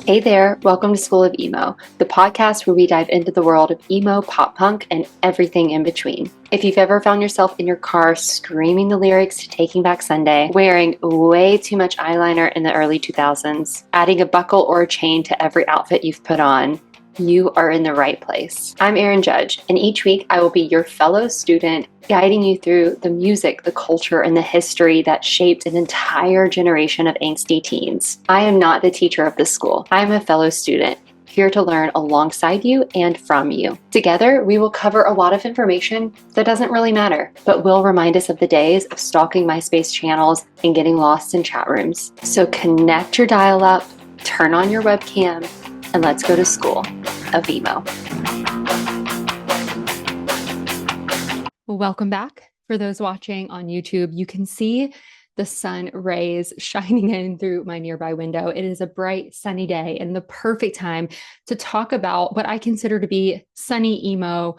Hey there, welcome to School of Emo, the podcast where we dive into the world of emo, pop punk, and everything in between. If you've ever found yourself in your car screaming the lyrics to Taking Back Sunday, wearing way too much eyeliner in the early 2000s, adding a buckle or a chain to every outfit you've put on, you are in the right place. I'm Erin Judge, and each week I will be your fellow student, guiding you through the music, the culture, and the history that shaped an entire generation of angsty teens. I am not the teacher of this school. I am a fellow student, here to learn alongside you and from you. Together, we will cover a lot of information that doesn't really matter, but will remind us of the days of stalking MySpace channels and getting lost in chat rooms. So connect your dial-up, turn on your webcam, and let's go to School of Emo. Welcome back. For those watching on YouTube, you can see the sun rays shining in through my nearby window. It is a bright, sunny day and the perfect time to talk about what I consider to be sunny emo,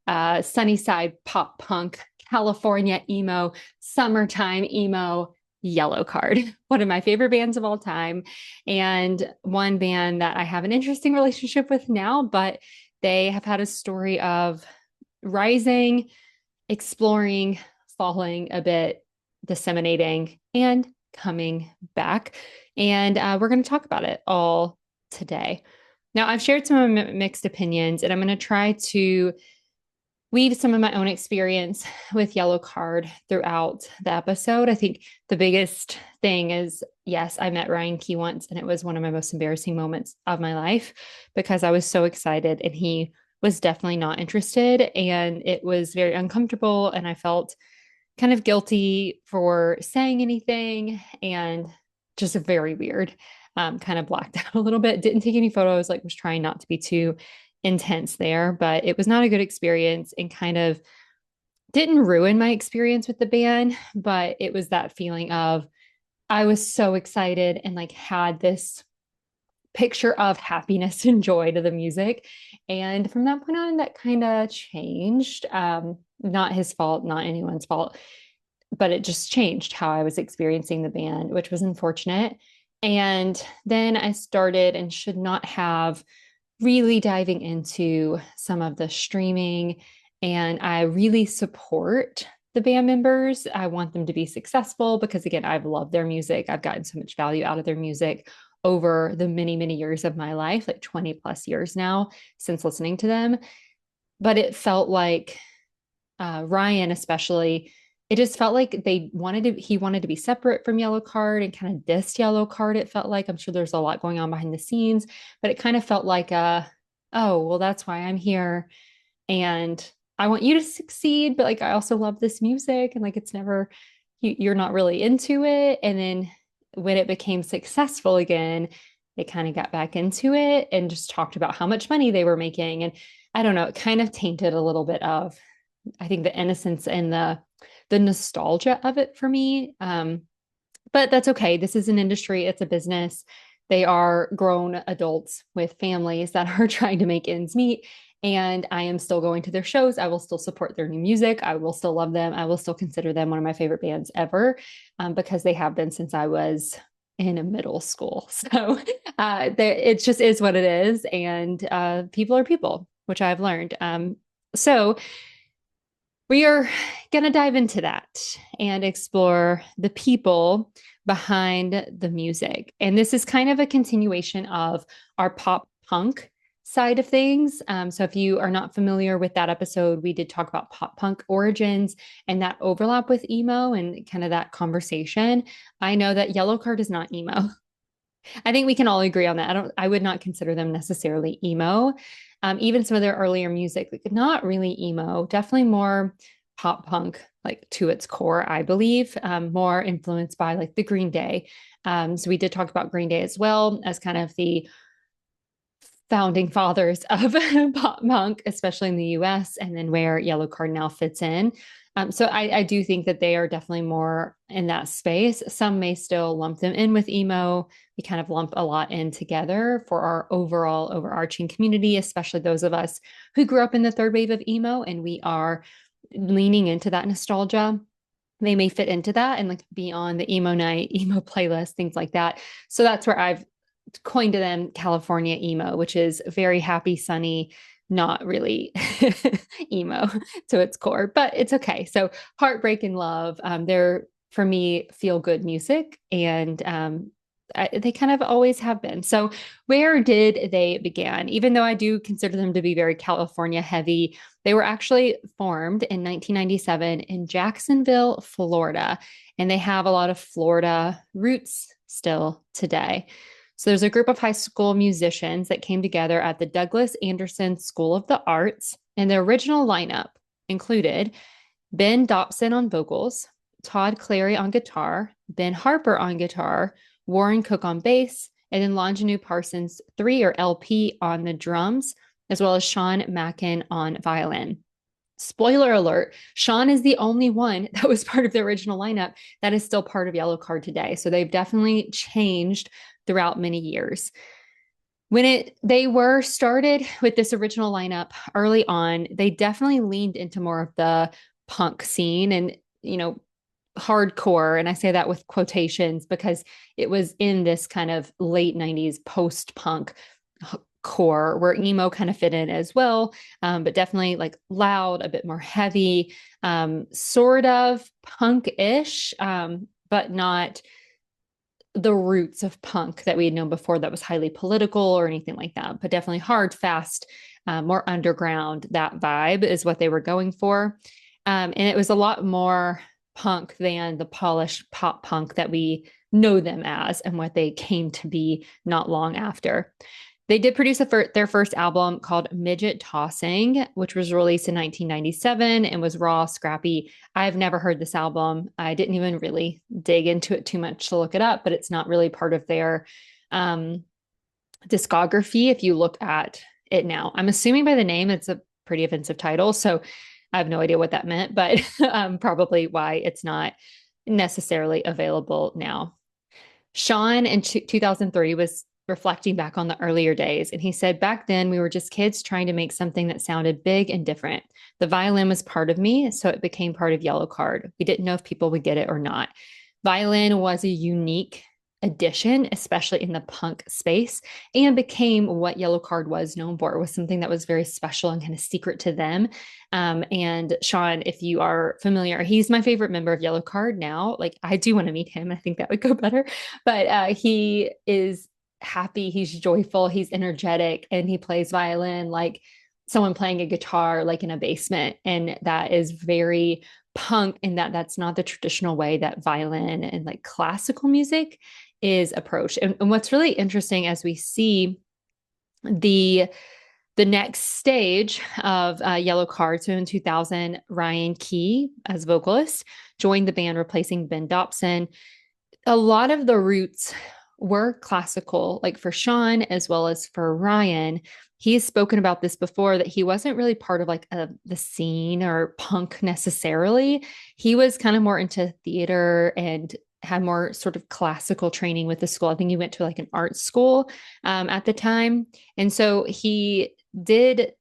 sunny side pop punk, California emo, summertime emo, Yellowcard, one of my favorite bands of all time, and one band that I have an interesting relationship with now, but they have had a story of rising, exploring, falling a bit, disseminating, and coming back. And we're going to talk about it all today. Now, I've shared some mixed opinions, and I'm going to try to weave some of my own experience with Yellowcard throughout the episode. I think the biggest thing is, yes, I met Ryan Key once, and it was one of my most embarrassing moments of my life because I was so excited and he was definitely not interested, and it was very uncomfortable, and I felt kind of guilty for saying anything and just very weird. Kind of blacked out a little bit, didn't take any photos, like was trying not to be too intense there, but it was not a good experience and kind of didn't ruin my experience with the band, but it was that feeling of I was so excited and like had this picture of happiness and joy to the music. And from that point on, that kind of changed. Not his fault, not anyone's fault, but it just changed how I was experiencing the band, which was unfortunate. And then I started and should not have really diving into some of the streaming. And I really support the band members. I want them to be successful because, again, I've loved their music. I've gotten so much value out of their music over the many, many years of my life, like 20 plus years now since listening to them. But it felt like Ryan, especially, it just felt like he wanted to be separate from Yellowcard and kind of dissed Yellowcard. It felt like, I'm sure there's a lot going on behind the scenes, but it kind of felt like, oh, well, that's why I'm here. And I want you to succeed, but like, I also love this music. And like, it's never, you're not really into it. And then when it became successful again, they kind of got back into it and just talked about how much money they were making. And I don't know, it kind of tainted a little bit of, I think, the innocence and the nostalgia of it for me. But that's okay. This is an industry. It's a business. They are grown adults with families that are trying to make ends meet. And I am still going to their shows. I will still support their new music. I will still love them. I will still consider them one of my favorite bands ever, because they have been since I was in middle school. So it just is what it is. And people are people, which I've learned. So we are going to dive into that and explore the people behind the music. And this is kind of a continuation of our pop punk side of things. So if you are not familiar with that episode, we did talk about pop punk origins and that overlap with emo and kind of that conversation. I know that Yellowcard is not emo. I think we can all agree on that. I would not consider them necessarily emo. Even some of their earlier music, like not really emo, definitely more pop punk, like to its core, I believe, more influenced by like the Green Day. So we did talk about Green Day as well as kind of the founding fathers of pop punk, especially in the US, and then where Yellowcard now fits in. So I do think that they are definitely more in that space. Some may still lump them in with emo. We kind of lump a lot in together for our overall overarching community, especially those of us who grew up in the third wave of emo, and we are leaning into that nostalgia. They may fit into that and like be on the emo night, emo playlist, things like that. So that's where I've coined to them California emo, which is very happy, sunny, not really emo to its core, but it's okay. So heartbreak and love, they're for me feel good music, and they kind of always have been. So where did they begin? Even though I do consider them to be very California heavy, they were actually formed in 1997 in Jacksonville, Florida, and they have a lot of Florida roots still today. So there's a group of high school musicians that came together at the Douglas Anderson School of the Arts, and the original lineup included Ben Dobson on vocals, Todd Clary on guitar, Ben Harper on guitar, Warren Cook on bass, and then Longinu Parsons 3 or LP on the drums, as well as Sean Mackin on violin. Spoiler alert, Sean is the only one that was part of the original lineup that is still part of Yellowcard today. So they've definitely changed throughout many years. When they were started with this original lineup early on, they definitely leaned into more of the punk scene and, hardcore. And I say that with quotations because it was in this kind of late 90s post-punk core where emo kind of fit in as well, but definitely like loud, a bit more heavy, sort of punk-ish, but not the roots of punk that we had known before that was highly political or anything like that, but definitely hard, fast, more underground. That vibe is what they were going for. And it was a lot more punk than the polished pop punk that we know them as and what they came to be not long after. They did produce their first album called Midget Tossing, which was released in 1997 and was raw, scrappy. I've never heard this album. I didn't even really dig into it too much to look it up, but it's not really part of their discography if you look at it now. I'm assuming by the name, it's a pretty offensive title. So I have no idea what that meant, but probably why it's not necessarily available now. Sean in 2003 was reflecting back on the earlier days. And he said, back then we were just kids trying to make something that sounded big and different. The violin was part of me, so it became part of Yellowcard. We didn't know if people would get it or not. Violin was a unique addition, especially in the punk space, and became what Yellowcard was known for. It was something that was very special and kind of secret to them. And Sean, if you are familiar, he's my favorite member of Yellowcard now. Like, I do want to meet him. I think that would go better. But he is happy, he's joyful, he's energetic, and he plays violin like someone playing a guitar like in a basement. And that is very punk in that that's not the traditional way that violin and like classical music is approached. And what's really interesting as we see the next stage of Yellowcard, so in 2000, Ryan Key as vocalist joined the band, replacing Ben Dobson. A lot of the roots were classical, like for Sean as well as for Ryan. He's spoken about this before, that he wasn't really part of like the scene or punk necessarily. He was kind of more into theater and had more sort of classical training with the school. I think he went to like an art school at the time. And so he did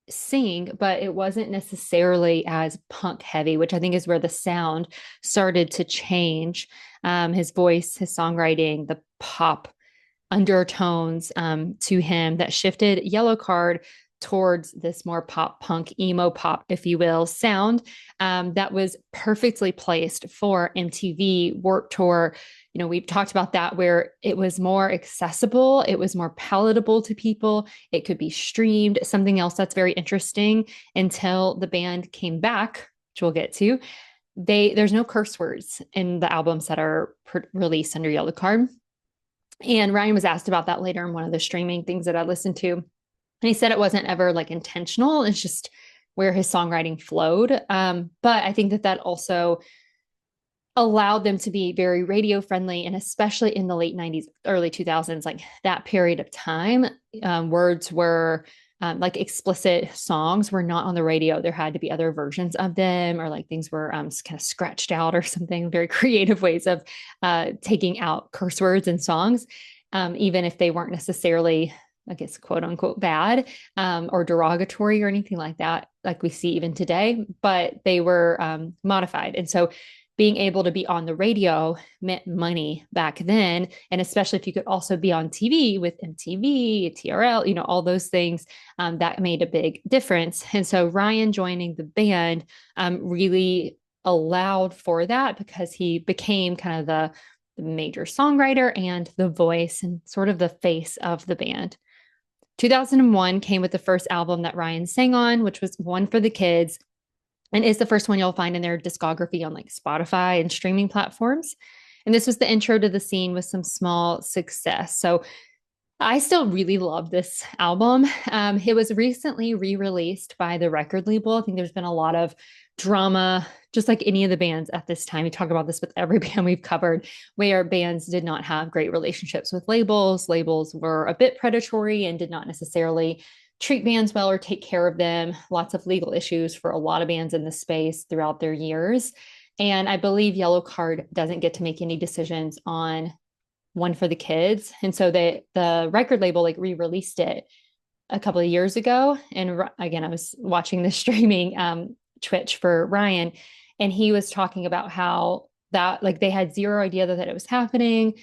sing, but it wasn't necessarily as punk heavy, which I think is where the sound started to change. His voice, his songwriting, the pop undertones to him that shifted Yellowcard towards this more pop punk, emo pop, if you will, sound that was perfectly placed for MTV, Warped Tour. We've talked about that, where it was more accessible, it was more palatable to people, it could be streamed. Something else that's very interesting, until the band came back, which we'll get to, there's no curse words in the albums that are released under Yellowcard. And Ryan was asked about that later in one of the streaming things that I listened to. And he said it wasn't ever like intentional. It's just where his songwriting flowed. But I think that also allowed them to be very radio friendly. And especially in the late 90s, early 2000s, like that period of time, words were like explicit songs were not on the radio. There had to be other versions of them, or like things were kind of scratched out or something, very creative ways of taking out curse words in songs, even if they weren't necessarily, I guess, quote unquote, bad or derogatory or anything like that, like we see even today, but they were modified. And so being able to be on the radio meant money back then. And especially if you could also be on TV with MTV, TRL, all those things, that made a big difference. And so Ryan joining the band really allowed for that because he became kind of the major songwriter and the voice and sort of the face of the band. 2001 came with the first album that Ryan sang on, which was One for the Kids, and is the first one you'll find in their discography on like Spotify and streaming platforms. And this was the intro to the scene with some small success. So I still really love this album. It was recently re-released by the record label. I think there's been a lot of drama, just like any of the bands at this time. We talk about this with every band we've covered, where bands did not have great relationships with labels. Labels were a bit predatory and did not necessarily treat bands well or take care of them. Lots of legal issues for a lot of bands in the space throughout their years. And I believe Yellowcard doesn't get to make any decisions on One for the Kids. And so the record label like re-released it a couple of years ago. And again, I was watching the streaming Twitch for Ryan, and he was talking about how that like they had zero idea that it was happening.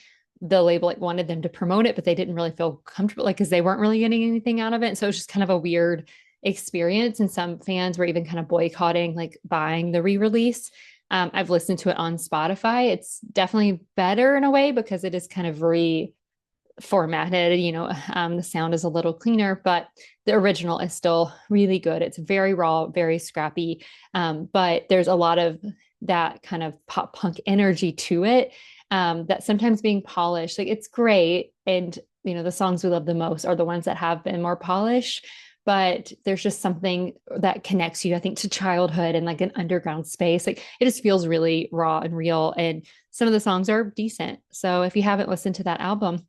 The label like wanted them to promote it, but they didn't really feel comfortable, like because they weren't really getting anything out of it. So it was just kind of a weird experience. And some fans were even kind of boycotting, like buying the re-release. I've listened to it on Spotify. It's definitely better in a way because it is kind of reformatted. The sound is a little cleaner, but the original is still really good. It's very raw, very scrappy. But there's a lot of that kind of pop punk energy to it that sometimes being polished, like it's great. And, the songs we love the most are the ones that have been more polished. But there's just something that connects you, I think, to childhood and like an underground space. Like it just feels really raw and real. And some of the songs are decent. So if you haven't listened to that album,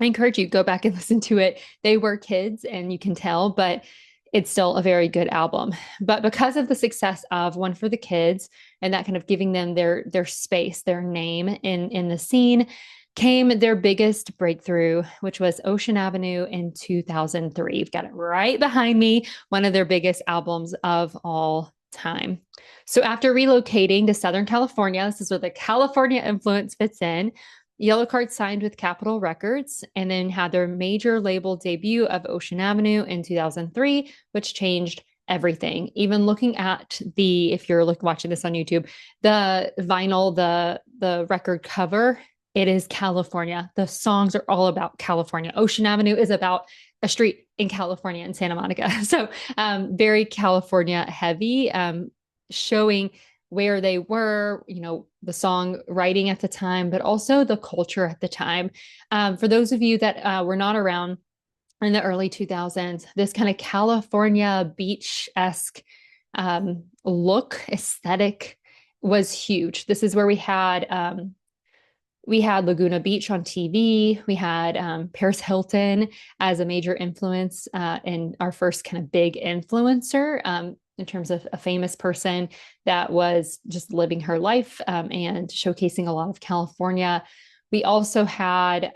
I encourage you go back and listen to it. They were kids and you can tell, but it's still a very good album. But because of the success of One for the Kids and that kind of giving them their space, their name in the scene, came their biggest breakthrough, which was Ocean Avenue in 2003. You've got it right behind me, one of their biggest albums of all time. So after relocating to Southern California, this is where the California influence fits in, Yellowcard signed with Capitol Records and then had their major label debut of Ocean Avenue in 2003, which changed everything. Even looking at if you're watching this on YouTube, the vinyl, the record cover, it is California. The songs are all about California. Ocean Avenue is about a street in California in Santa Monica. So very California heavy, showing where they were, the song writing at the time, but also the culture at the time. For those of you that were not around in the early 2000s, this kind of California beach-esque look, aesthetic was huge. This is where we had Laguna Beach on TV. We had Paris Hilton as a major influence and our first kind of big influencer in terms of a famous person that was just living her life and showcasing a lot of California. We also had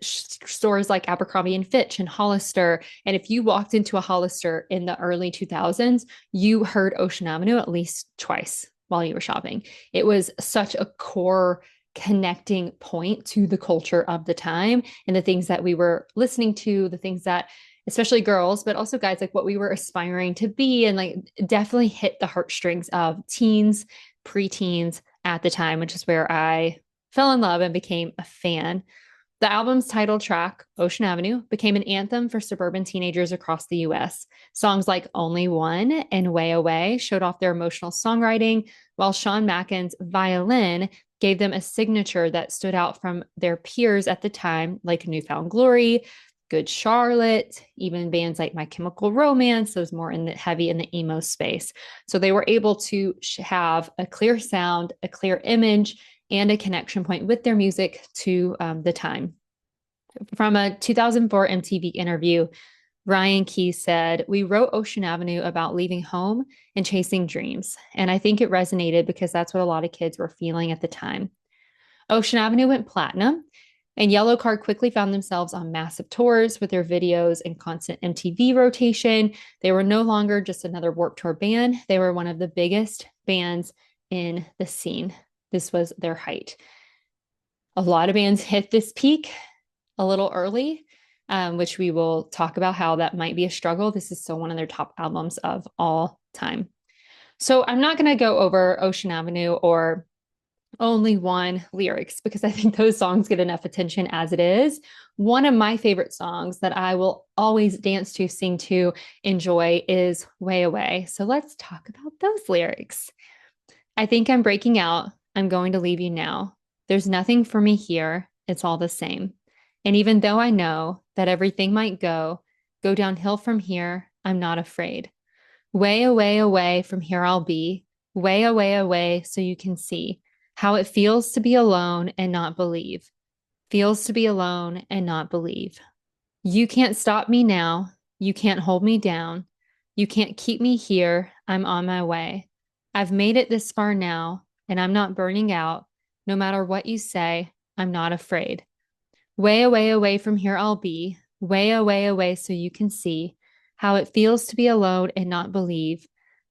stores like Abercrombie and Fitch and Hollister. And if you walked into a Hollister in the early 2000s, you heard Ocean Avenue at least twice while you were shopping. It was such a core connecting point to the culture of the time and the things that we were listening to, the things that especially girls, but also guys, like what we were aspiring to be, and like definitely hit the heartstrings of teens, preteens at the time, which is where I fell in love and became a fan. The album's title track, Ocean Avenue, became an anthem for suburban teenagers across the US. Songs like Only One and Way Away showed off their emotional songwriting, while Sean Mackin's violin gave them a signature that stood out from their peers at the time, like Newfound Glory, Good Charlotte, even bands like My Chemical Romance, those more heavy in the emo space. So they were able to have a clear sound, a clear image, and a connection point with their music to the time. From a 2004 MTV interview, Ryan Keyes said, "We wrote Ocean Avenue about leaving home and chasing dreams. And I think it resonated because that's what a lot of kids were feeling at the time." Ocean Avenue went platinum, and Yellowcard quickly found themselves on massive tours with their videos and constant MTV rotation. They were no longer just another Warped Tour band. They were one of the biggest bands in the scene. This was their height. A lot of bands hit this peak a little early, which we will talk about how that might be a struggle. This is still one of their top albums of all time. So I'm not going to go over Ocean Avenue or Only One lyrics because I think those songs get enough attention as it is. One of my favorite songs that I will always dance to, sing to, enjoy is Way Away. So let's talk about those lyrics. I think I'm breaking out. I'm going to leave you now. There's nothing for me here. It's all the same. And even though I know that everything might go downhill from here, I'm not afraid. Way away, away from here I'll be. Way away, away so you can see how it feels to be alone and not believe. Feels to be alone and not believe. You can't stop me now. You can't hold me down. You can't keep me here. I'm on my way. I've made it this far now, and I'm not burning out. No matter what you say, I'm not afraid. Way away, away from here I'll be. Way away, away so you can see how it feels to be alone and not believe.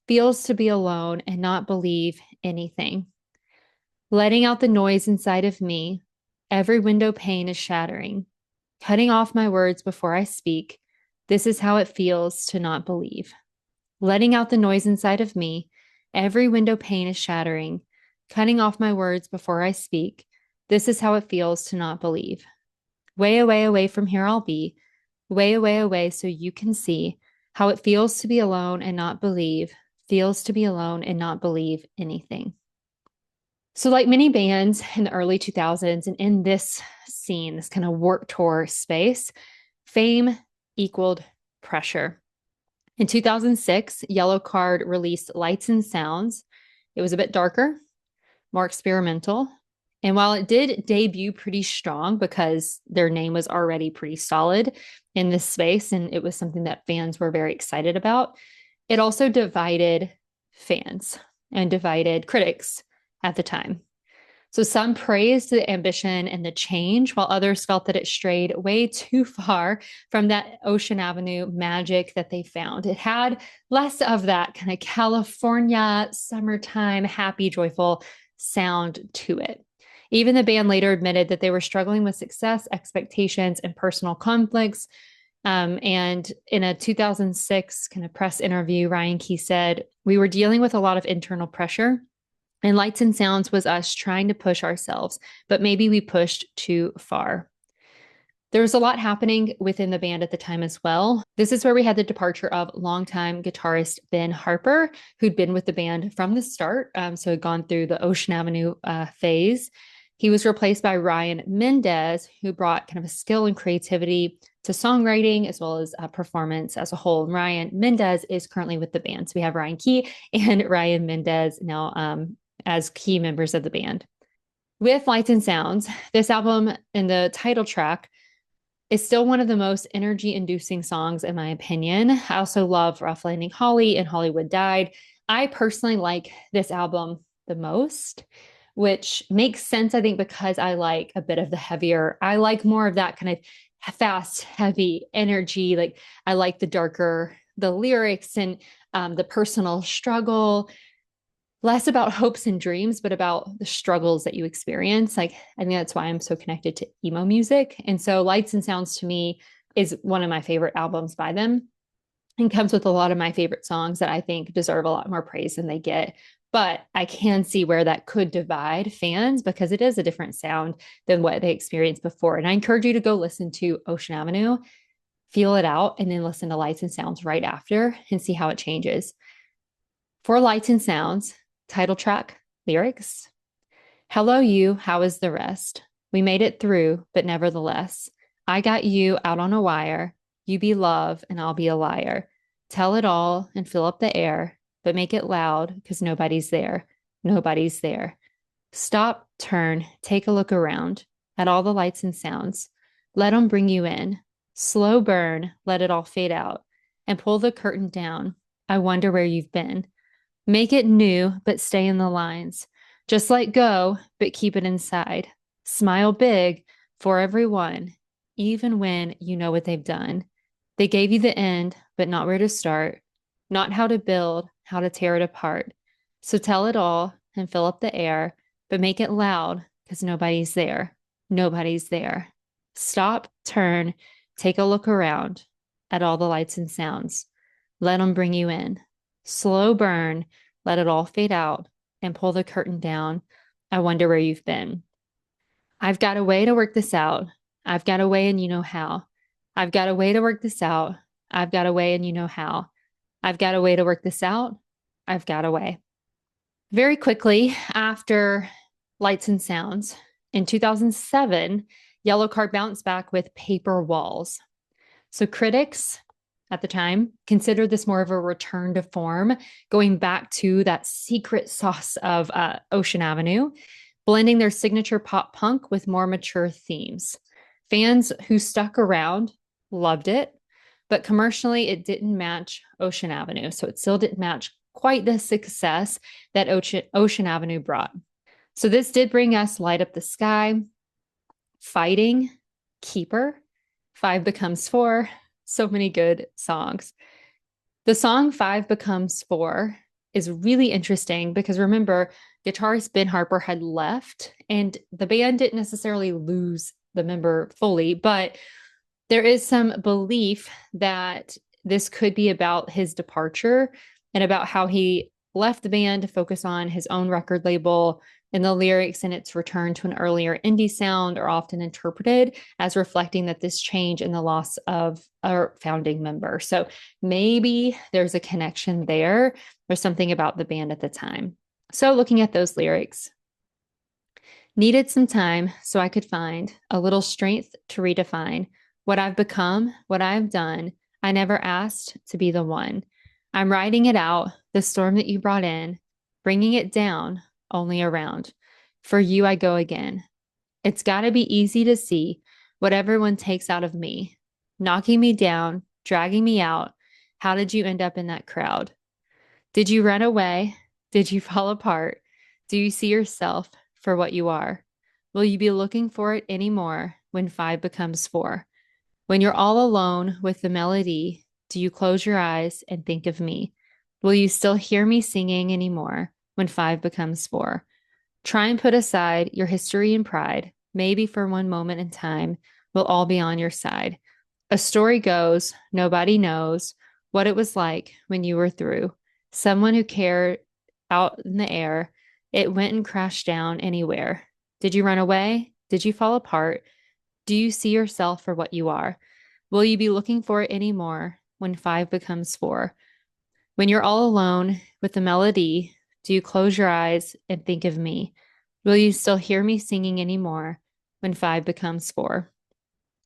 Feels to be alone and not believe anything. Letting out the noise inside of me. Every window pane is shattering. Cutting off my words before I speak. This is how it feels to not believe. Letting out the noise inside of me. Every window pane is shattering. Cutting off my words before I speak. This is how it feels to not believe. Way away, away from here I'll be. Way away, away so you can see how it feels to be alone and not believe. Feels to be alone and not believe anything. So like many bands in the early 2000s and in this scene, this kind of Warped Tour space, fame equaled pressure. In 2006, Yellowcard released Lights and Sounds. It was a bit darker, more experimental. And while it did debut pretty strong because their name was already pretty solid in this space and it was something that fans were very excited about, it also divided fans and divided critics at the time. So some praised the ambition and the change, while others felt that it strayed way too far from that Ocean Avenue magic that they found. It had less of that kind of California, summertime, happy, joyful sound to it. Even the band later admitted that they were struggling with success, expectations, and personal conflicts. And in a 2006 kind of press interview, Ryan Key said, "We were dealing with a lot of internal pressure. And Lights and Sounds was us trying to push ourselves, but maybe we pushed too far." There was a lot happening within the band at the time as well. This is where we had the departure of longtime guitarist Ben Harper, who'd been with the band from the start, so had gone through the Ocean Avenue phase. He was replaced by Ryan Mendez, who brought kind of a skill and creativity to songwriting as well as performance as a whole. And Ryan Mendez is currently with the band. So we have Ryan Key and Ryan Mendez now as key members of the band. With Lights and Sounds, this album and the title track is still one of the most energy-inducing songs, in my opinion. I also love Rough Landing Holly and Hollywood Died. I personally like this album the most, which makes sense, I think, because I like a bit of the heavier. I like more of that kind of fast, heavy energy. Like I like the darker, the lyrics and the personal struggle. Less about hopes and dreams, but about the struggles that you experience. Like, I think that's why I'm so connected to emo music. And so Lights and Sounds to me is one of my favorite albums by them and comes with a lot of my favorite songs that I think deserve a lot more praise than they get. But I can see where that could divide fans because it is a different sound than what they experienced before. And I encourage you to go listen to Ocean Avenue, feel it out, and then listen to Lights and Sounds right after and see how it changes. For Lights and Sounds, title track, lyrics. Hello, you, how is the rest? We made it through, but nevertheless, I got you out on a wire. You be love, and I'll be a liar. Tell it all and fill up the air, but make it loud, because nobody's there. Nobody's there. Stop, turn, take a look around at all the lights and sounds. Let them bring you in. Slow burn, let it all fade out, and pull the curtain down. I wonder where you've been. Make it new, but stay in the lines. Just let go, but keep it inside. Smile big for everyone, even when you know what they've done. They gave you the end, but not where to start, not how to build, how to tear it apart. So tell it all and fill up the air, but make it loud because nobody's there. Nobody's there. Stop, turn, take a look around at all the lights and sounds. Let them bring you in. Slow burn, let it all fade out, and pull the curtain down. I wonder where you've been. I've got a way to work this out. I've got a way, and you know how. I've got a way to work this out. I've got a way, and you know how. I've got a way to work this out. I've got a way. Very quickly after Lights and Sounds, in 2007, Yellowcard bounced back with Paper Walls. So critics at the time considered this more of a return to form, going back to that secret sauce of Ocean Avenue, blending their signature pop punk with more mature themes. Fans who stuck around loved it, but commercially it didn't match Ocean Avenue. So it still didn't match quite the success that Ocean Avenue brought. So this did bring us Light Up the Sky, Fighting, Keeper, Five Becomes Four, so many good songs. The song Five Becomes Four is really interesting because remember, guitarist Ben Harper had left and the band didn't necessarily lose the member fully, but there is some belief that this could be about his departure and about how he left the band to focus on his own record label, and the lyrics in its return to an earlier indie sound are often interpreted as reflecting that this change in the loss of our founding member. So maybe there's a connection there or something about the band at the time. So looking at those lyrics, needed some time so I could find a little strength to redefine what I've become, what I've done. I never asked to be the one. I'm riding it out, the storm that you brought in, bringing it down, only around. For you, I go again. It's got to be easy to see what everyone takes out of me, knocking me down, dragging me out. How did you end up in that crowd? Did you run away? Did you fall apart? Do you see yourself for what you are? Will you be looking for it anymore when five becomes four? When you're all alone with the melody, do you close your eyes and think of me? Will you still hear me singing anymore when five becomes four? Try and put aside your history and pride. Maybe for one moment in time, we'll all be on your side. A story goes, nobody knows what it was like when you were through. Someone who cared out in the air, it went and crashed down anywhere. Did you run away? Did you fall apart? Do you see yourself for what you are? Will you be looking for it anymore when five becomes four? When you're all alone with the melody, do you close your eyes and think of me? Will you still hear me singing anymore when five becomes four?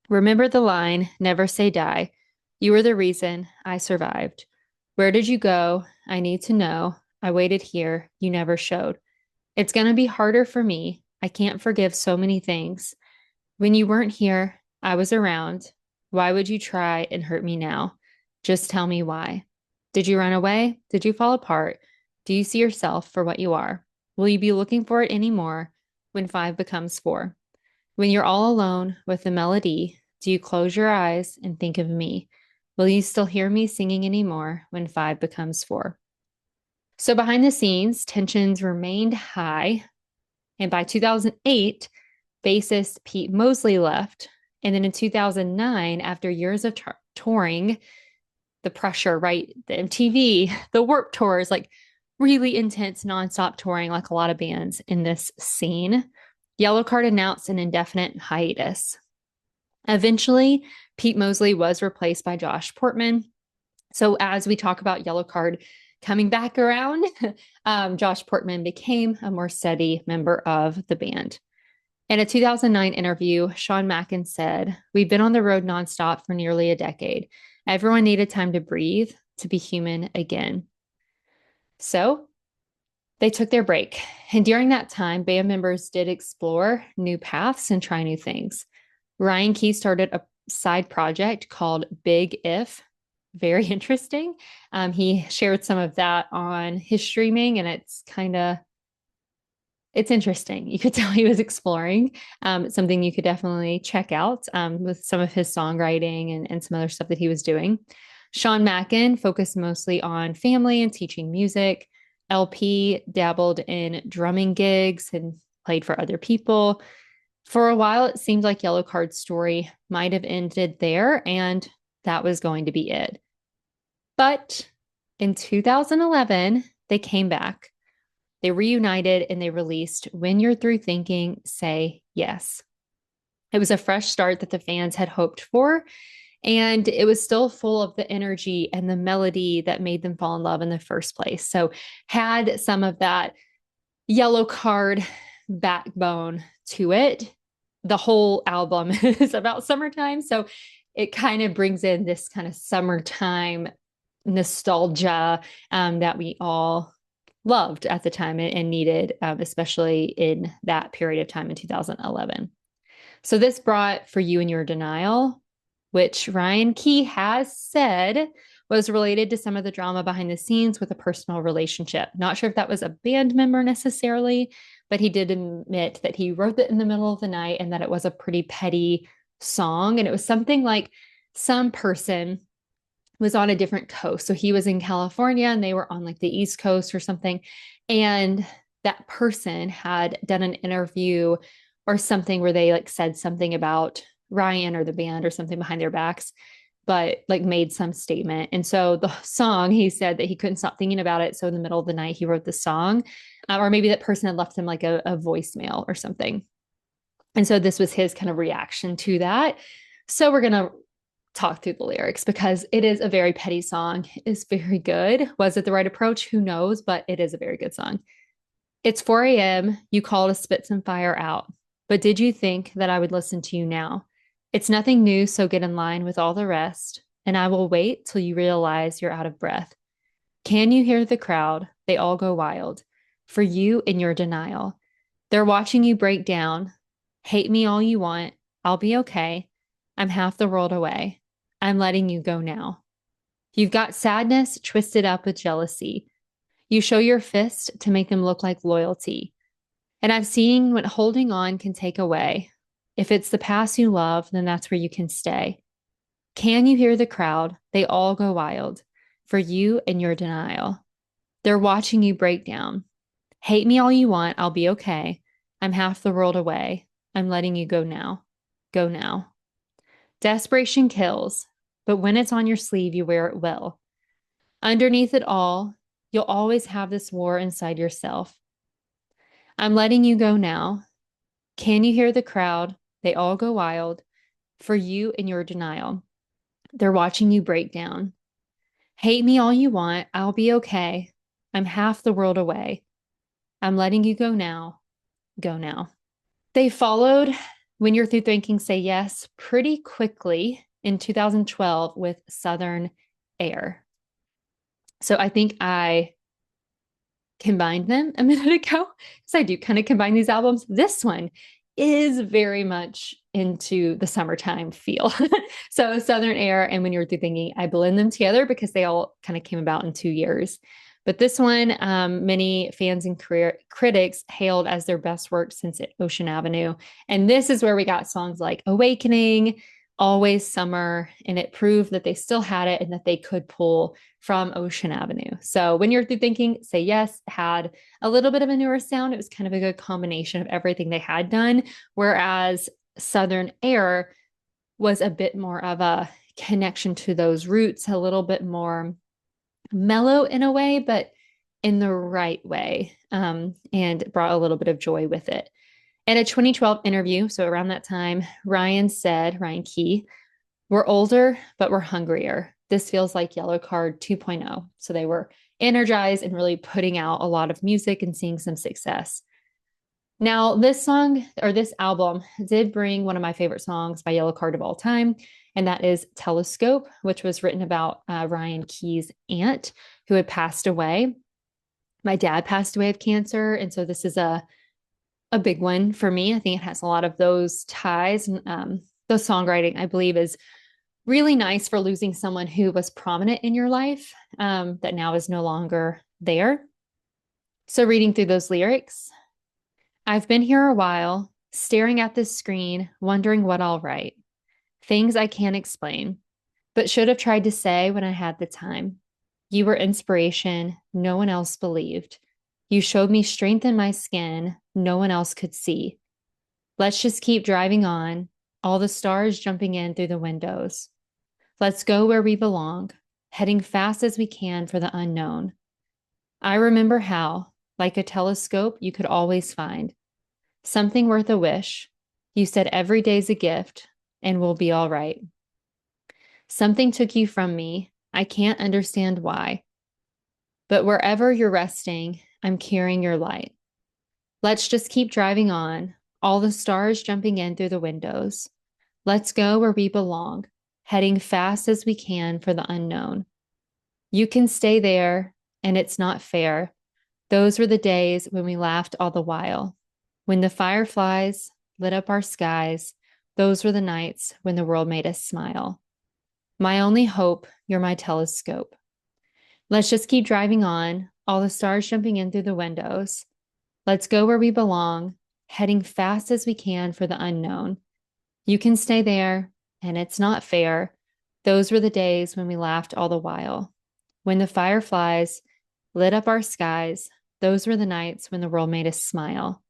Remember the line, never say die. You were the reason I survived. Where did you go? I need to know. I waited here. You never showed. It's going to be harder for me. I can't forgive so many things. When you weren't here, I was around. Why would you try and hurt me now? Just tell me why. Did you run away? Did you fall apart? Do you see yourself for what you are? Will you be looking for it anymore when five becomes four? When you're all alone with the melody, do you close your eyes and think of me? Will you still hear me singing anymore when five becomes four? So behind the scenes, tensions remained high. And by 2008, bassist Pete Mosley left. And then in 2009, after years of touring, the pressure, right? The MTV, the Warped Tours, like really intense nonstop touring, like a lot of bands in this scene, Yellowcard announced an indefinite hiatus. Eventually, Pete Mosley was replaced by Josh Portman. So as we talk about Yellowcard coming back around, Josh Portman became a more steady member of the band. In a 2009 interview, Sean Mackin said, "We've been on the road nonstop for nearly a decade. Everyone needed time to breathe, to be human again." So they took their break. And during that time, band members did explore new paths and try new things. Ryan Key started a side project called Big If. Very interesting. He shared some of that on his streaming, and it's interesting. You could tell he was exploring. Something you could definitely check out with some of his songwriting and some other stuff that he was doing. Sean Mackin focused mostly on family and teaching music. LP dabbled in drumming gigs and played for other people. For a while, it seemed like Yellowcard's story might have ended there, and that was going to be it. But in 2011, they came back. They reunited and they released When You're Through Thinking, Say Yes. It was a fresh start that the fans had hoped for, and it was still full of the energy and the melody that made them fall in love in the first place. So, had some of that Yellowcard backbone to it. The whole album is about summertime. So, it kind of brings in this kind of summertime nostalgia that we all loved at the time and needed, especially in that period of time in 2011. So this brought For You and Your Denial, which Ryan Key has said was related to some of the drama behind the scenes with a personal relationship. Not sure if that was a band member necessarily, but he did admit that he wrote it in the middle of the night and that it was a pretty petty song. And it was something like some person was on a different coast. So he was in California and they were on like the East Coast or something. And that person had done an interview or something where they like said something about Ryan or the band or something behind their backs, but like made some statement. And so the song, he said that he couldn't stop thinking about it. So in the middle of the night, he wrote the song, or maybe that person had left him like a voicemail or something. And so this was his kind of reaction to that. So we're going to talk through the lyrics because it is a very petty song. It's very good. Was it the right approach? Who knows? But it is a very good song. It's 4 a.m. You called to spit some fire out. But did you think that I would listen to you now? It's nothing new, so get in line with all the rest, and I will wait till you realize you're out of breath. Can you hear the crowd? They all go wild. For you in your denial. They're watching you break down. Hate me all you want. I'll be okay. I'm half the world away. I'm letting you go now. You've got sadness twisted up with jealousy. You show your fist to make them look like loyalty. And I've seen what holding on can take away. If it's the past you love, then that's where you can stay. Can you hear the crowd? They all go wild. For you and your denial. They're watching you break down. Hate me all you want. I'll be okay. I'm half the world away. I'm letting you go now. Go now. Desperation kills, but when it's on your sleeve, you wear it well. Underneath it all, you'll always have this war inside yourself. I'm letting you go now. Can you hear the crowd? They all go wild. For you in your denial. They're watching you break down. Hate me all you want. I'll be okay. I'm half the world away. I'm letting you go now. Go now. They followed When You're Through Thinking, Say Yes pretty quickly in 2012 with Southern Air. So I think I combined them a minute ago because I do kind of combine these albums. This one is very much into the summertime feel. So Southern Air and When You're Through Thinking, I blend them together because they all kind of came about in 2 years. But this one, many fans and critics hailed as their best work since Ocean Avenue. And this is where we got songs like Awakening, Always Summer, and it proved that they still had it and that they could pull from Ocean Avenue. So When You're Through Thinking, Say Yes had a little bit of a newer sound. It was kind of a good combination of everything they had done, whereas Southern Air was a bit more of a connection to those roots, a little bit more mellow in a way, but in the right way, and brought a little bit of joy with it. In a 2012 interview, so around that time, Ryan Key, we're older, but we're hungrier. This feels like Yellowcard 2.0. So they were energized and really putting out a lot of music and seeing some success. Now, this song or this album did bring one of my favorite songs by Yellowcard of all time, and that is Telescope, which was written about Ryan Key's aunt who had passed away. My dad passed away of cancer, and so this is a big one for me. I think it has a lot of those ties. And the songwriting, I believe, is really nice for losing someone who was prominent in your life that now is no longer there. So reading through those lyrics, I've been here a while, staring at this screen, wondering what I'll write. Things I can't explain, but should have tried to say when I had the time. You were inspiration no one else believed. You showed me strength in my skin no one else could see. Let's just keep driving on, all the stars jumping in through the windows. Let's go where we belong, heading fast as we can for the unknown. I remember how, like a telescope, you could always find something worth a wish. You said every day's a gift and we'll be all right. Something took you from me. I can't understand why. But wherever you're resting, I'm carrying your light. Let's just keep driving on, all the stars jumping in through the windows. Let's go where we belong, heading fast as we can for the unknown. You can stay there, and it's not fair. Those were the days when we laughed all the while. When the fireflies lit up our skies, those were the nights when the world made us smile. My only hope, you're my telescope. Let's just keep driving on, all the stars jumping in through the windows. Let's go where we belong, heading fast as we can for the unknown. You can stay there, and it's not fair. Those were the days when we laughed all the while. When the fireflies lit up our skies, those were the nights when the world made us smile.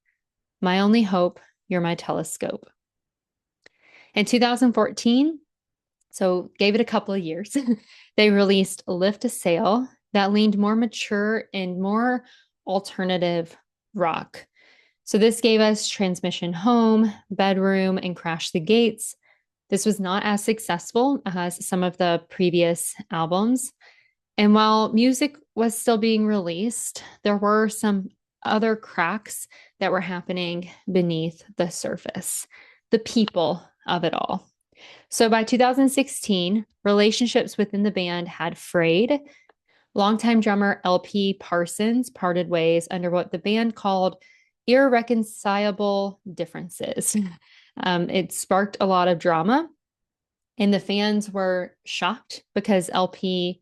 My only hope, you're my telescope. In 2014, so gave it a couple of years, they released Lift a Sail that leaned more mature and more alternative rock. So this gave us Transmission Home, Bedroom, and Crash the Gates. This was not as successful as some of the previous albums. And while music was still being released, there were some other cracks that were happening beneath the surface, the people of it all. So by 2016, relationships within the band had frayed. Longtime drummer LP Parsons parted ways under what the band called irreconcilable differences. It sparked a lot of drama, and the fans were shocked because LP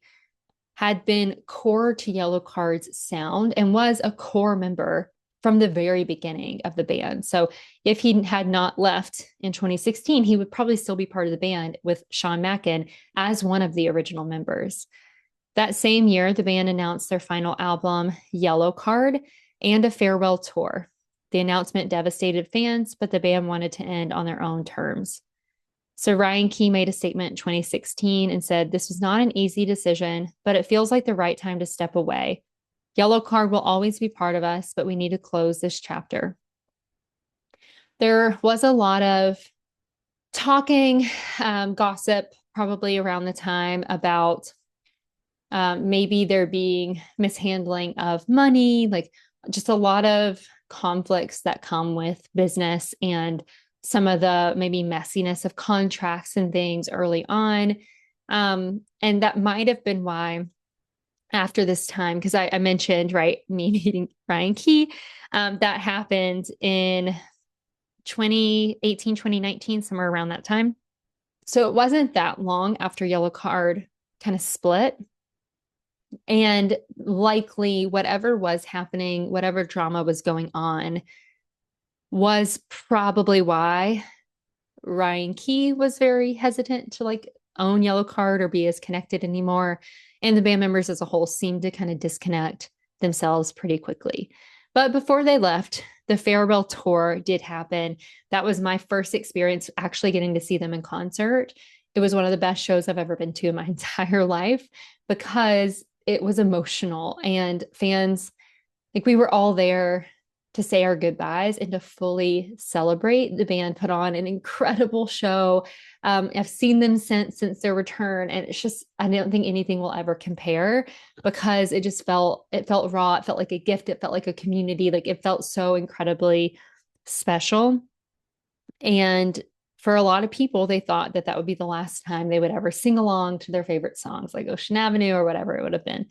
had been core to Yellowcard's sound and was a core member from the very beginning of the band. So if he had not left in 2016, he would probably still be part of the band with Sean Mackin as one of the original members. That same year, the band announced their final album, Yellowcard, and a farewell tour. The announcement devastated fans, but the band wanted to end on their own terms. So Ryan Key made a statement in 2016 and said, "This was not an easy decision, but it feels like the right time to step away. Yellowcard will always be part of us, but we need to close this chapter." There was a lot of talking, gossip, probably around the time about maybe there being mishandling of money, like just a lot of conflicts that come with business and some of the maybe messiness of contracts and things early on. And that might have been why after this time, because I mentioned, right, me meeting Ryan Key, that happened in 2018, 2019, somewhere around that time. So it wasn't that long after Yellowcard kind of split. And likely whatever was happening, whatever drama was going on, was probably why Ryan Key was very hesitant to like own Yellowcard or be as connected anymore. And the band members as a whole seemed to kind of disconnect themselves pretty quickly. But before they left, the farewell tour did happen. That was my first experience actually getting to see them in concert. It was one of the best shows I've ever been to in my entire life because it was emotional, and fans, like, we were all there to say our goodbyes and to fully celebrate. The band put on an incredible show. I've seen them since their return, and it's just, I don't think anything will ever compare because it felt raw. It felt like a gift. It felt like a community. Like, it felt so incredibly special. And for a lot of people, they thought that would be the last time they would ever sing along to their favorite songs, like Ocean Avenue or whatever it would have been.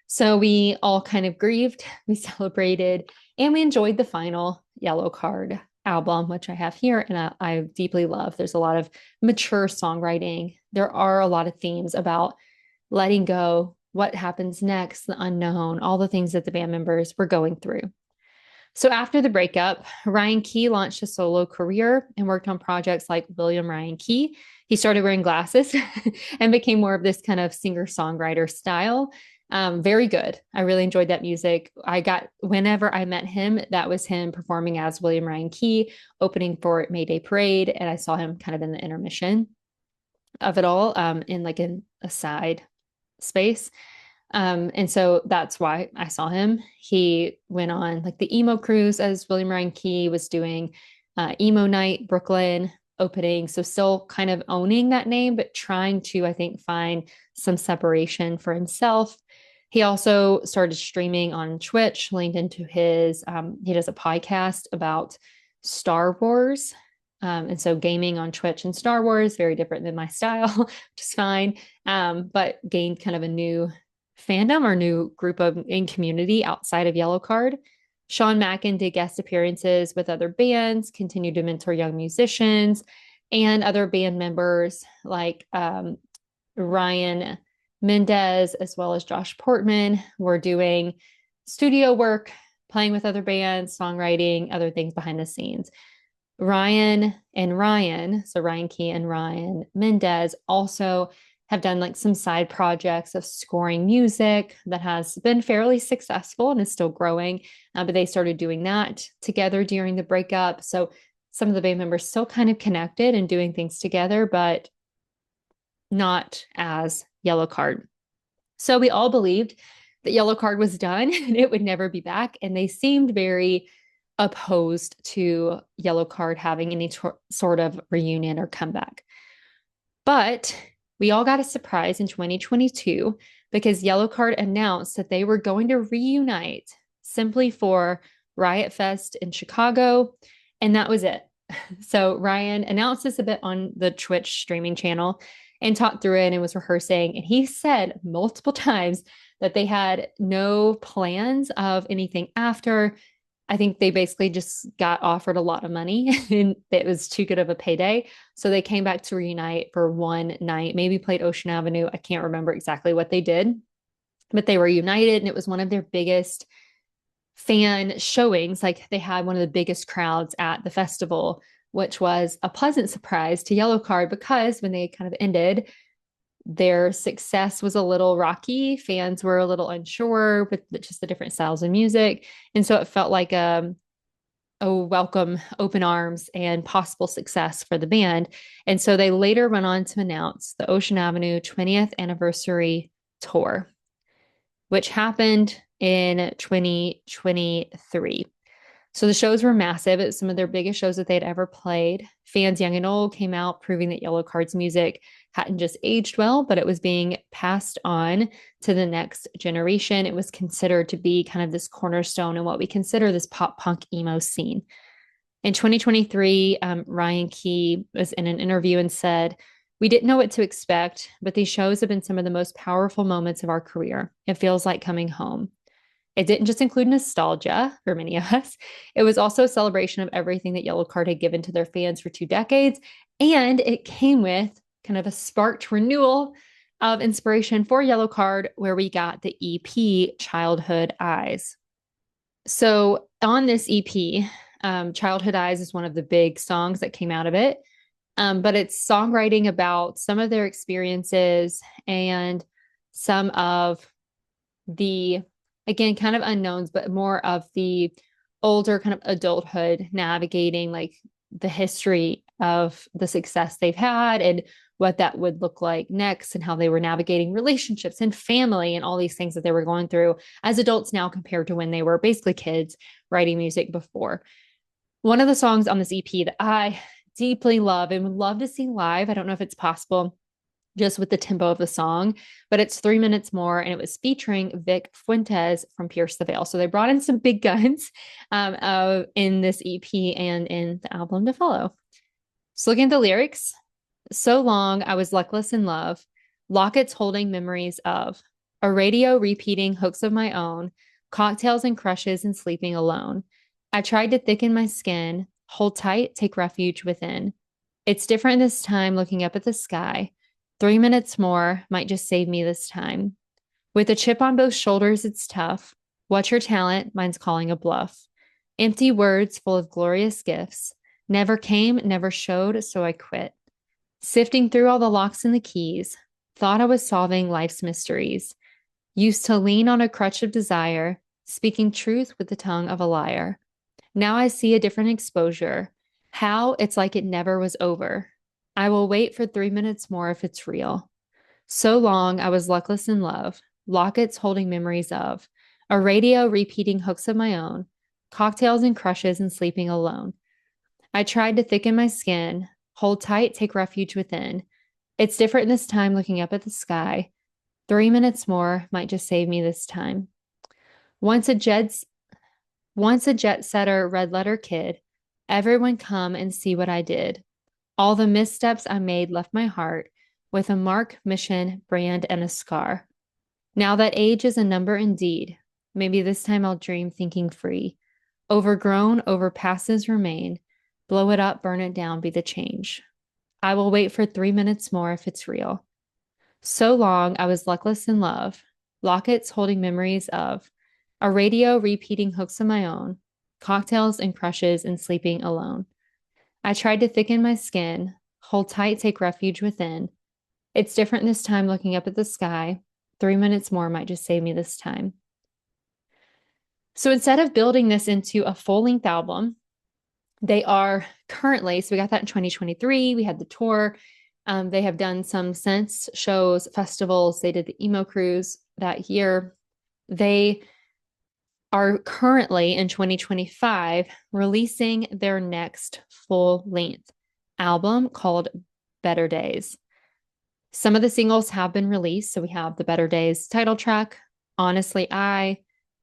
So we all kind of grieved, we celebrated, and we enjoyed the final Yellowcard album, which I have here, and I deeply love. There's a lot of mature songwriting. There are a lot of themes about letting go, what happens next, the unknown, all the things that the band members were going through. So after the breakup, Ryan Key launched a solo career and worked on projects like William Ryan Key. He started wearing glasses and became more of this kind of singer-songwriter style. Very good. I really enjoyed that music. Whenever I met him, that was him performing as William Ryan Key, opening for Mayday Parade. And I saw him kind of in the intermission of it all, in like a side space. And so that's why I saw him. He went on like the emo cruise as William Ryan Key was doing emo night, Brooklyn opening. So still kind of owning that name, but trying to, I think, find some separation for himself. He also started streaming on Twitch, leaned into he does a podcast about Star Wars. And so gaming on Twitch and Star Wars, very different than my style, which is fine. But gained kind of a new fandom or new group of in community outside of Yellowcard. Sean Mackin did guest appearances with other bands, continued to mentor young musicians and other band members like Ryan Mendez, as well as Josh Portman, were doing studio work, playing with other bands, songwriting, other things behind the scenes. So Ryan Key and Ryan Mendez also have done like some side projects of scoring music that has been fairly successful and is still growing. But they started doing that together during the breakup. So some of the band members still kind of connected and doing things together, but not as Yellowcard. So we all believed that Yellowcard was done and it would never be back. And they seemed very opposed to Yellowcard having any sort of reunion or comeback. But we all got a surprise in 2022 because Yellowcard announced that they were going to reunite simply for Riot Fest in Chicago. And that was it. So Ryan announced this a bit on the Twitch streaming channel and talked through it and was rehearsing. And he said multiple times that they had no plans of anything after. I think they basically just got offered a lot of money and it was too good of a payday. So they came back to reunite for one night, maybe played Ocean Avenue. I can't remember exactly what they did, but they were united and it was one of their biggest fan showings. Like they had one of the biggest crowds at the festival, which was a pleasant surprise to Yellowcard because when they kind of ended, their success was a little rocky. Fans were a little unsure with just the different styles of music. And so it felt like a welcome, open arms, and possible success for the band. And so they later went on to announce the Ocean Avenue 20th anniversary tour, which happened in 2023. So the shows were massive. It was some of their biggest shows that they'd ever played. Fans young and old came out, proving that Yellowcard's music hadn't just aged well, but it was being passed on to the next generation. It was considered to be kind of this cornerstone in what we consider this pop punk emo scene. In 2023, Ryan Key was in an interview and said, "We didn't know what to expect, but these shows have been some of the most powerful moments of our career. It feels like coming home." It didn't just include nostalgia for many of us. It was also a celebration of everything that Yellowcard had given to their fans for 2 decades. And it came with kind of a sparked renewal of inspiration for Yellowcard, where we got the EP Childhood Eyes. So on this EP, Childhood Eyes is one of the big songs that came out of it. But it's songwriting about some of their experiences and some of the, again, kind of unknowns, but more of the older kind of adulthood navigating like the history of the success they've had and what that would look like next and how they were navigating relationships and family and all these things that they were going through as adults now compared to when they were basically kids writing music before. One of the songs on this EP that I deeply love and would love to see live, I don't know if it's possible just with the tempo of the song, but it's 3 minutes more, and it was featuring Vic Fuentes from Pierce the Veil. So they brought in some big guns in this EP and in the album to follow. So looking at the lyrics, "So long I was luckless in love, lockets holding memories of, a radio repeating hooks of my own, cocktails and crushes and sleeping alone. I tried to thicken my skin, hold tight, take refuge within. It's different this time looking up at the sky. 3 minutes more might just save me this time. With a chip on both shoulders, it's tough. What's your talent? Mine's calling a bluff. Empty words full of glorious gifts. Never came, never showed, so I quit. Sifting through all the locks and the keys. Thought I was solving life's mysteries. Used to lean on a crutch of desire, speaking truth with the tongue of a liar. Now I see a different exposure. How it's like it never was over. I will wait for 3 minutes more if it's real. So long I was luckless in love, lockets holding memories of, a radio repeating hooks of my own, cocktails and crushes and sleeping alone. I tried to thicken my skin, hold tight, take refuge within. It's different this time looking up at the sky. 3 minutes more might just save me this time. Once a jet, once a jet setter red letter kid, everyone come and see what I did. All the missteps I made left my heart with a mark, mission, brand, and a scar. Now that age is a number indeed. Maybe this time I'll dream thinking free. Overgrown, overpasses remain. Blow it up, burn it down, be the change. I will wait for 3 minutes more if it's real. So long I was luckless in love. Lockets holding memories of. A radio repeating hooks of my own. Cocktails and crushes and sleeping alone. I tried to thicken my skin, hold tight, take refuge within. It's different this time looking up at the sky. 3 minutes more might just save me this time. So instead of building this into a full-length album, they are currently, so we got that in 2023. We had the tour. They have done some since shows, festivals. They did the emo cruise that year. They are currently in 2025 releasing their next full-length album called Better Days. Some of the singles have been released. So we have the Better Days title track, Honestly I,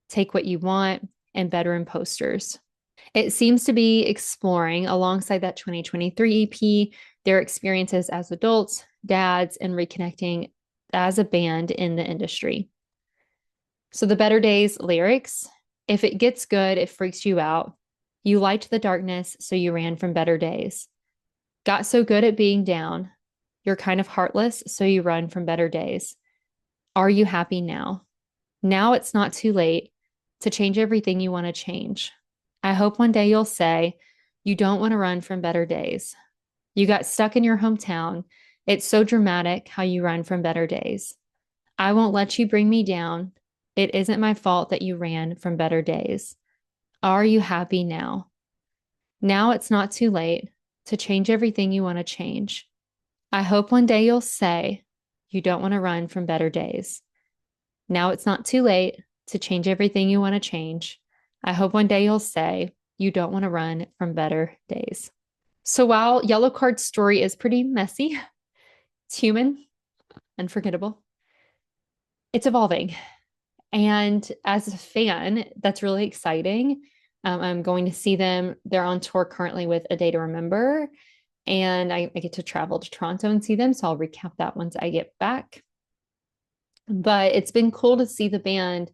Take What You Want, and Bedroom Posters. It seems to be exploring, alongside that 2023 EP, their experiences as adults, dads, and reconnecting as a band in the industry. So the Better Days lyrics, if it gets good, it freaks you out. You liked the darkness, so you ran from better days. Got so good at being down. You're kind of heartless, so you run from better days. Are you happy now? Now it's not too late to change everything you want to change. I hope one day you'll say, you don't want to run from better days. You got stuck in your hometown. It's so dramatic how you run from better days. I won't let you bring me down. It isn't my fault that you ran from better days. Are you happy now? Now it's not too late to change everything you want to change. I hope one day you'll say, you don't want to run from better days. Now it's not too late to change everything you want to change. I hope one day you'll say, you don't want to run from better days. So while Yellowcard's story is pretty messy, it's human, unforgettable, it's evolving. And as a fan, that's really exciting. I'm going to see them. They're on tour currently with A Day to Remember. And I get to travel to Toronto and see them. So I'll recap that once I get back. But it's been cool to see the band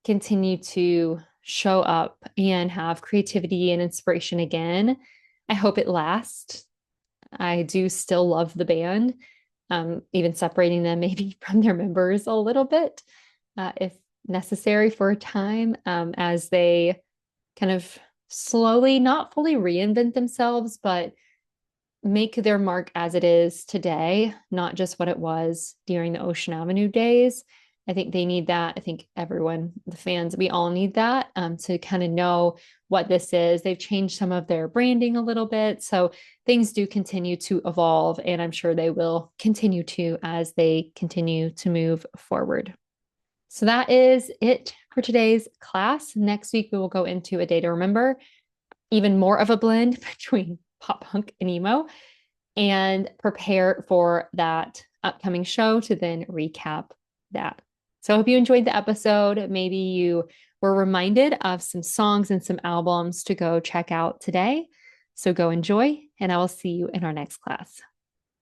continue to show up and have creativity and inspiration again. I hope it lasts. I do still love the band, even separating them maybe from their members a little bit, if necessary for a time, as they kind of slowly, not fully reinvent themselves, but make their mark as it is today, not just what it was during the Ocean Avenue days. I think they need that. I think everyone, the fans, we all need that, to kind of know what this is. They've changed some of their branding a little bit. So things do continue to evolve, and I'm sure they will continue to as they continue to move forward. So that is it for today's class. Next week, we will go into A Day to Remember, even more of a blend between pop punk and emo, and prepare for that upcoming show to then recap that. So I hope you enjoyed the episode. Maybe you were reminded of some songs and some albums to go check out today. So go enjoy, and I will see you in our next class.